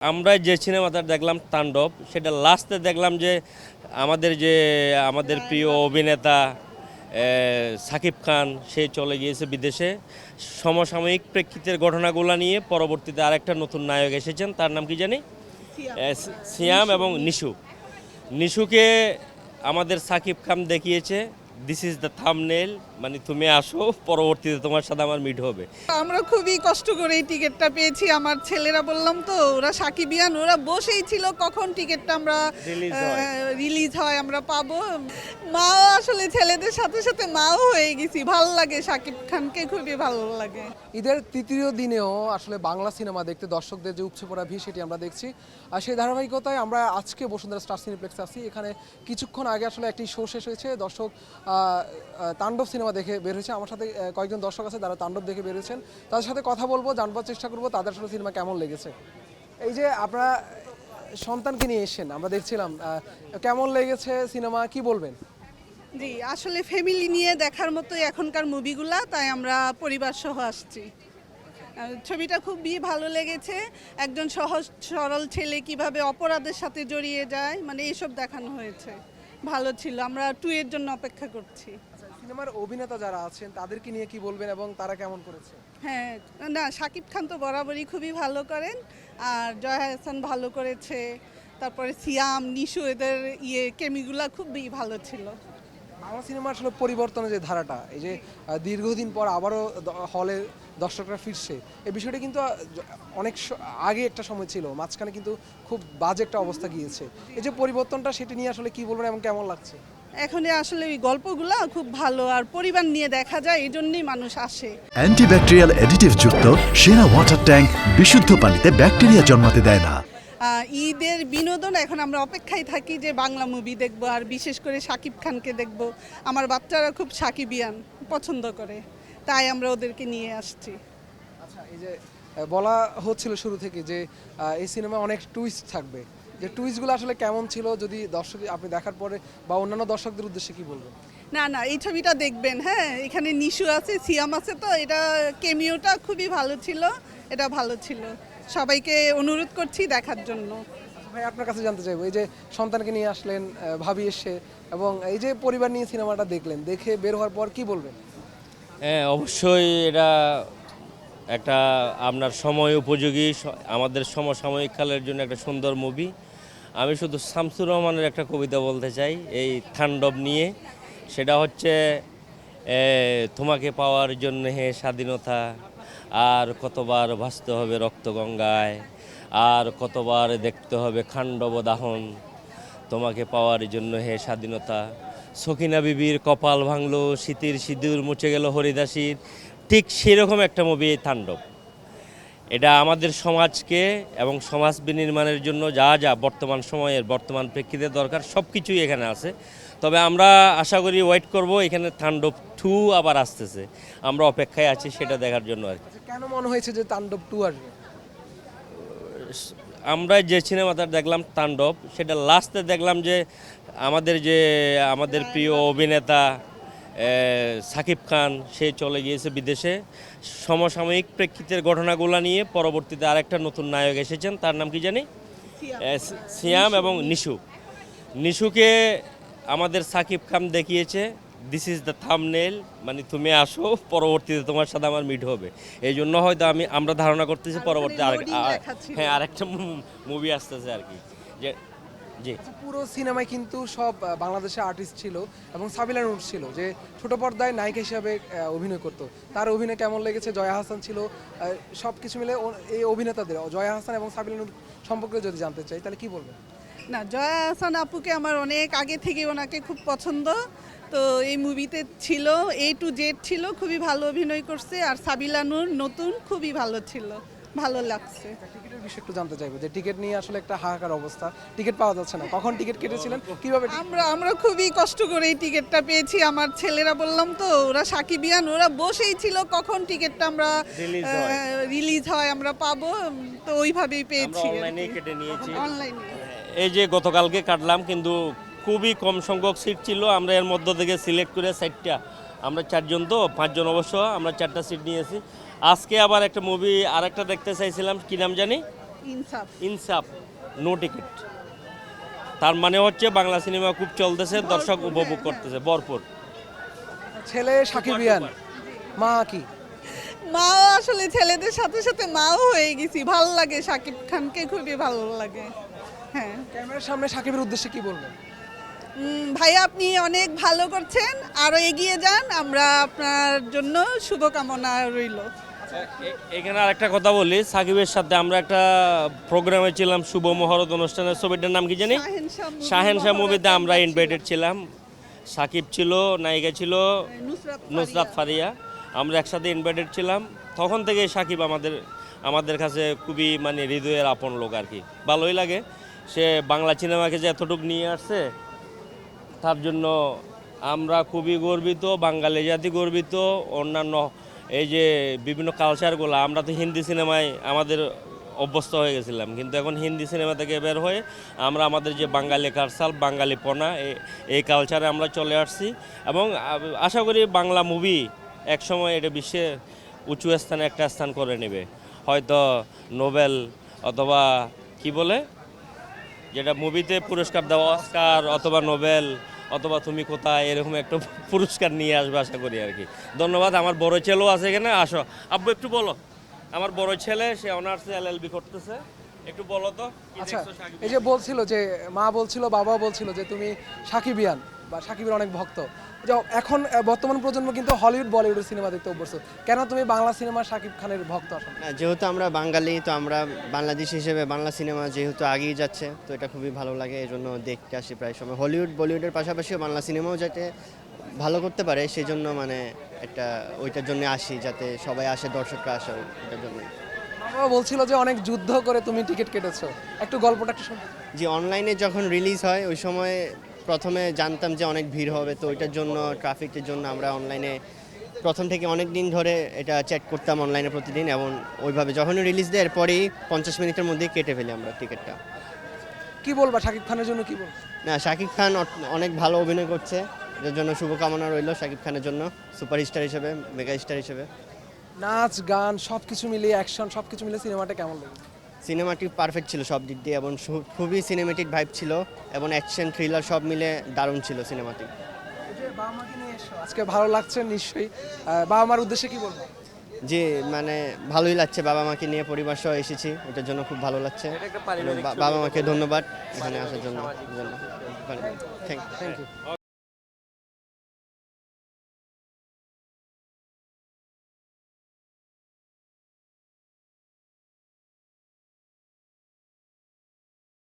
আমরা যে সিনেমাটা দেখলাম তাণ্ডব, সেটা লাস্টে দেখলাম যে আমাদের প্রিয় অভিনেতা সাকিব খান সে চলে গিয়েছে বিদেশে। সমসাময়িক প্রেক্ষিতের ঘটনাগুলো নিয়ে পরবর্তীতে আরেকটা নতুন নায়ক এসেছেন, তার নাম কি জানি, সিয়াম এবং নিশু। নিশুকে আমাদের সাকিব খান দেখিয়েছে দিস ইজ দ্য থাম্বনেল, মানে তুমি আসো, পরবর্তীতে তোমার সাথে আমার মিট হবে। আমরা খুবই কষ্ট করে এই টিকিটটা পেয়েছি। আমার ছেলেরা, বললাম তো, ওরা সাকিবিয়ান, ওরা বসেই ছিল কখন টিকিটটা আমরা রিলিজ হয় আমরা পাবো। মাও আসলে ছেলেদের সাথে সাথে মাও হয়ে গেছি, ভালো লাগে, সাকিব খানকে খুবই ভালো লাগে। ঈদের তৃতীয় দিনেও আসলে বাংলা সিনেমা দেখতে দর্শকদের যে উপচে পড়া ভিড় সেটি আমরা দেখছি। আর সেই ধারাবাহিকতায় আমরা আজকে বসুন্ধরা স্টার সিনেপ্লেক্সে আছি। এখানে কিছুক্ষণ আগে আসলে একটি শো শেষ হয়েছে, দর্শক তাণ্ডব সিনেমা দেখে বের হয়েছে। আমার সাথে কয়েকজন দর্শক আছে যারা তাণ্ডব দেখে বের হয়েছেন, তাদের সাথে কথা বলবো, জানবার চেষ্টা করবো তাদের আসলে সিনেমা কেমন লেগেছে। এই যে আপনারা সন্তানকে নিয়ে এসেছেন, আমরা দেখছিলাম, কেমন লেগেছে সিনেমা, কি বলবেন? জি, আসলে ফ্যামিলি নিয়ে দেখার মতোই এখনকার মুভিগুলা, তাই আমরা পরিবার সহ আসছি। ছবিটা খুবই ভালো লেগেছে। একজন সহজ সরল ছেলে কিভাবে অপরাধের সাথে জড়িয়ে যায়, মানে এসব দেখানো হয়েছে, ভালো ছিল। আমরা 2 এর জন্য অপেক্ষা করছি। সিনেমার অভিনেতা যারা আছেন তাদেরকে নিয়ে কি বলবেন এবং তারা কেমন করেছে? হ্যাঁ, না, শাকিব খান তো বরাবরই খুবই ভালো করেন, আর জয়া হাসান ভালো করেছে, তারপরে সিয়াম, নিশু, এদের কেমিগুলা খুবই ভালো ছিল। বাংলা সিনেমা আসলে পরিবর্তনের যে ধারাটা, এই যে দীর্ঘদিন পর আবারও হলে দর্শকরা ফিরছে, এই বিষয়টা কিন্তু অনেক আগে একটা সময় ছিল, মাঝখানে কিন্তু খুব বাজে একটা অবস্থা গিয়েছে। এই যে পরিবর্তনটা, সেটা নিয়ে আসলে কি বলবেন এবং কেমন লাগছে? এখন আসলে ওই গল্পগুলা খুব ভালো, আর পরিবার নিয়ে দেখা যায়, এই জন্যই মানুষ আসে। অ্যান্টিব্যাকটেরিয়াল অ্যাডিটিভ যুক্ত সেরা ওয়াটার ট্যাঙ্ক বিশুদ্ধ পানিতে ব্যাকটেরিয়া জন্মাতে দেয় না। ঈদের বিনোদন এখন আমরা অপেক্ষায় থাকি যে বাংলা মুভি দেখব, আর বিশেষ করে শাকিব খানকে দেখব। আমার বাচ্চারা খুব সাকিবিয়ান পছন্দ করে, তাই আমরা ওদেরকে নিয়ে আসছি। আচ্ছা, এই যে বলা হচ্ছিল শুরু থেকে যে এই সিনেমায় অনেক টুইস্ট থাকবে, যে টুইস্টগুলো আসলে কেমন ছিল, যদি দর্শক আপনি দেখার পরে বা অন্যান্য দর্শকদের উদ্দেশ্যে কি বলবেন? না, না, এই ছবিটা দেখবেন। হ্যাঁ, এখানে নিশু আছে, সিয়াম আছে, তো এটা কেমিওটা খুবই ভালো ছিল, এটা ভালো ছিল। সবাইকে অনুরোধ করছি দেখার জন্য। ভাই, আপনার কাছে জানতে চাইবো, এই যে সন্তানকে নিয়ে আসলেন, ভাবি এসে, এবং এই যে পরিবার নিয়ে সিনেমাটা দেখলেন, দেখে বের হওয়ার পর কি বলবেন? হ্যাঁ, অবশ্যই এটা একটা আপনার সময় উপযোগী, আমাদের সমসাময়িক কালের জন্য একটা সুন্দর মুভি। আমি শুধু শামসুর রহমানের একটা কবিতা বলতে চাই এই তাণ্ডব নিয়ে, সেটা হচ্ছে তোমাকে পাওয়ার জন্য হে স্বাধীনতা, আর কতবার ভাসতে হবে রক্তগঙ্গায়, আর কতবার দেখতে হবে খাণ্ডব দাহন, তোমাকে পাওয়ার জন্য হে স্বাধীনতা। সখিনা বিবির কপাল ভাঙলো, শীতের সিঁদুর মুছে গেল হরিদাসীর, ঠিক সেরকম একটা মুভি তাণ্ডব। এটা আমাদের সমাজকে এবং সমাজ বিনির্মাণের জন্য যা যা বর্তমান সময়ের বর্তমান প্রেক্ষিতে দরকার সব কিছুই এখানে আছে। তবে আমরা আশা করি ওয়েট করব, এখানে তাণ্ডব 2 আবার আসতেছে, আমরা অপেক্ষায় আছি সেটা দেখার জন্য আর কি। কেন মনে হয়েছে যে তাণ্ডব 2 আসবে? আমরা যে সিনেমাটা দেখলাম তাণ্ডব, সেটা লাস্টে দেখলাম যে আমাদের প্রিয় অভিনেতা সাকিব খান সে চলে গিয়েছে বিদেশে। সমসাময়িক প্রেক্ষিতের ঘটনাগুলো নিয়ে পরবর্তীতে আরেকটা নতুন নায়ক এসেছেন, তার নাম কি জানি, সিয়াম এবং নিশু। নিশুকে আমাদের সাকিব খান দেখিয়েছে দিস ইজ দ্য থাম্বনেল, মানে তুমি আসো, পরবর্তীতে তোমার সাথে আমার মিট হবে। এই জন্য হয়তো আমরা ধারণা করতেছি পরবর্তী হ্যাঁ আরেকটা মুভি আসতেছে আর কি। যে জি, পুরো সিনেমায় কিন্তু সব বাংলাদেশের আর্টিস্ট ছিল এবং সাবিলা নূর ছিল, যে ছোট পর্দায় নায়িকা হিসাবে অভিনয় করতো। তার অভিনয় কেমন লেগেছে? জয়া হাসান ছিল, সব কিছু মিলে এই অভিনেতাদের জয়া হাসান এবং সাবিলা নূর সম্পর্কে যদি জানতে চাই তাহলে কি বলবেন? না, জয়া আহসান আপুকে আমার অনেক আগে থেকে ওনাকে খুব পছন্দ, তো এই মুভিতে ছিল, A to Z ছিল, খুবই ভালো অভিনয় করছে। আর সাবিলা নূর নতুন, খুবই ভালো ছিল, ভালো লাগছে। টিকিটের বিষয়ে একটু জানতে চাইবো, যে টিকিট নিয়ে আসলে একটা হাহাকার অবস্থা, টিকিট পাওয়া যাচ্ছে না, কখন টিকিট কেটেছিলেন, কিভাবে? আমরা খুবই কষ্ট করে এই টিকিটটা পেয়েছি। আমার ছেলেরা, বললাম তো, ওরা সাকিবিয়ান, ওরা বসেই ছিল কখন টিকিটটা আমরা রিলিজ হয় আমরা পাবো, তো ওইভাবেই পেয়েছি, অনলাইনে কেটে নিয়েছি। অনলাইনে। এই যে গতকালকে কাটলাম, কিন্তু খুবই কম সংখ্যক সিট ছিল, আমরা এর মধ্য থেকে সিলেক্ট করে 4টা, আমরা 4জন, তো 5জন অবশ্য, আমরা 4টা সিট নিয়েছি। আজকে আবার একটা মুভি আরেকটা দেখতে চাইছিলাম, কি নাম জানি, ইনসাফ। ইনসাফ, নো টিকিট। তার মানে হচ্ছে বাংলা সিনেমা খুব চলতেছে, দর্শক উপভোগ করতেছে ভরপুর। ছেলে সাকিবিয়ান, মা কি? মাও আসলে ছেলেদের সাথে সাথে মাও হয়ে গেছি, ভালো লাগে, শাকিব খানকে খুবই ভালো লাগে। হ্যাঁ ক্যামেরার সামনে সাকিবের উদ্দেশ্যে কি বলবেন? ভাইয়া আপনি অনেক ভালো করছেন, আরো এগিয়ে যান, আমরা আপনার জন্য শুভকামনা রইল। এখানে আরেকটা কথা বলি, সাকিবের সাথে আমরা একটা প্রোগ্রামে ছিলাম, শুভ মহরত অনুষ্ঠানের, ছবিটার নাম কি জানি, শাহেনশাহ মুভিতে আমরা ইনভাইটেড ছিলাম। সাকিব ছিল, নায়িকা ছিল নুসরাত ফারিয়া, আমরা একসাথে ইনভাইটেড ছিলাম। তখন থেকে সাকিব আমাদের কাছে খুবই মানে হৃদয়ের আপন লোক আর কি, ভালোই লাগে। সে বাংলা সিনেমাকে যে এতটুকু নিয়ে আসছে, তার জন্য আমরা খুবই গর্বিত, বাঙালি জাতি গর্বিত। অন্যান্য এই যে বিভিন্ন কালচারগুলো, আমরা তো হিন্দি সিনেমায় আমাদের অভ্যস্ত হয়ে গেছিলাম, কিন্তু এখন হিন্দি সিনেমা থেকে বের হয়ে আমরা আমাদের যে বাঙালি কালচার, বাঙালিপনা, এই কালচারে আমরা চলে আসছি। এবং আশা করি বাংলা মুভি একসময় এটা বিশ্বের উঁচু স্থানে একটা স্থান করে নেবে, হয়তো নোবেল অথবা কি বলে যেটা মুভিতে পুরস্কার দেওয়া, অস্কার অথবা নোবেল অথবা তুমি কোথায়, এরকম একটা পুরস্কার নিয়ে আসবে আশা করি আর কি। ধন্যবাদ। আমার বড় ছেলেও আছে এখানে, আসো আব্বু একটু বলো। আমার বড় ছেলে, সে অনার্সে LLB করতেছে, একটু বলো তো কি আচ্ছা, দেখছো সাকিব? এই যে বলছিল যে মা বলছিল, বাবাও বলছিল যে তুমি সাকিবিয়ান বা সাকিবের অনেক ভক্ত। যে এখন বর্তমান প্রজন্ম কিন্তু হলিউড বলিউডের সিনেমা দেখতে অভ্যস্ত, কেন তুমি বাংলা সিনেমা সাকিব খানের ভক্ত আসলে? না, যেহেতু আমরা বাঙালি, তো আমরা বাংলাদেশ হিসেবে বাংলা সিনেমা যেহেতু আগিয়ে যাচ্ছে, তো এটা খুবই ভালো লাগে, এই জন্য দেখতে আসি প্রায় সময়। হলিউড বলিউডের পাশাপাশিও বাংলা সিনেমাও যাতে ভালো করতে পারে, সেই জন্য মানে একটা ওইটার জন্য আসি, যাতে সবাই আসে, দর্শকরা আসে ওইটার জন্য। বাবা বলছিল যে অনেক যুদ্ধ করে তুমি টিকিট কেটেছো, একটু গল্পটা একটু শুনতে। যে অনলাইনে যখন রিলিজ হয় ওই সময় প্রথমে জানতাম যে অনেক ভিড় হবে, তো ওইটার জন্য, ট্রাফিকের জন্য আমরা অনলাইনে প্রথম থেকে অনেক দিন ধরে এটা চেক করতাম অনলাইনে প্রতিদিন, এবং ওইভাবে যখনই রিলিজ দেয় এরপরেই 50 মিনিটের মধ্যেই কেটে ফেলি আমরা টিকিটটা। কি বলবা শাকিব খানের জন্য, কি বলবা? না, শাকিব খান অনেক ভালো অভিনয় করছে, এর জন্য শুভকামনা রইল শাকিব খানের জন্য, সুপারস্টার হিসেবে, মেগা স্টার হিসেবে। নাচ গান সব কিছু মিলিয়ে, অ্যাকশন সব কিছু মিলিয়ে সিনেমাটা কেমন লাগে? সিনেমাটি পারফেক্ট ছিল সব দিক দিয়ে, এবং খুবই সিনেমেটিক ভাইব ছিল, এবং অ্যাকশন থ্রিলার সব মিলে দারুণ ছিল সিনেমাটি। বাবা মাকে নিয়ে এসো, আজকে ভালো লাগছে নিশ্চয়ই। বাবা মার উদ্দেশ্যে কি বলবো? যে মানে ভালোই লাগছে, বাবা মাকে নিয়ে পরিবার সহ এসেছি, এটার জন্য খুব ভালো লাগছে। এটা একটা পারিবারিক ছবি। বাবা মাকে ধন্যবাদ এখানে আসার জন্য। Thank you.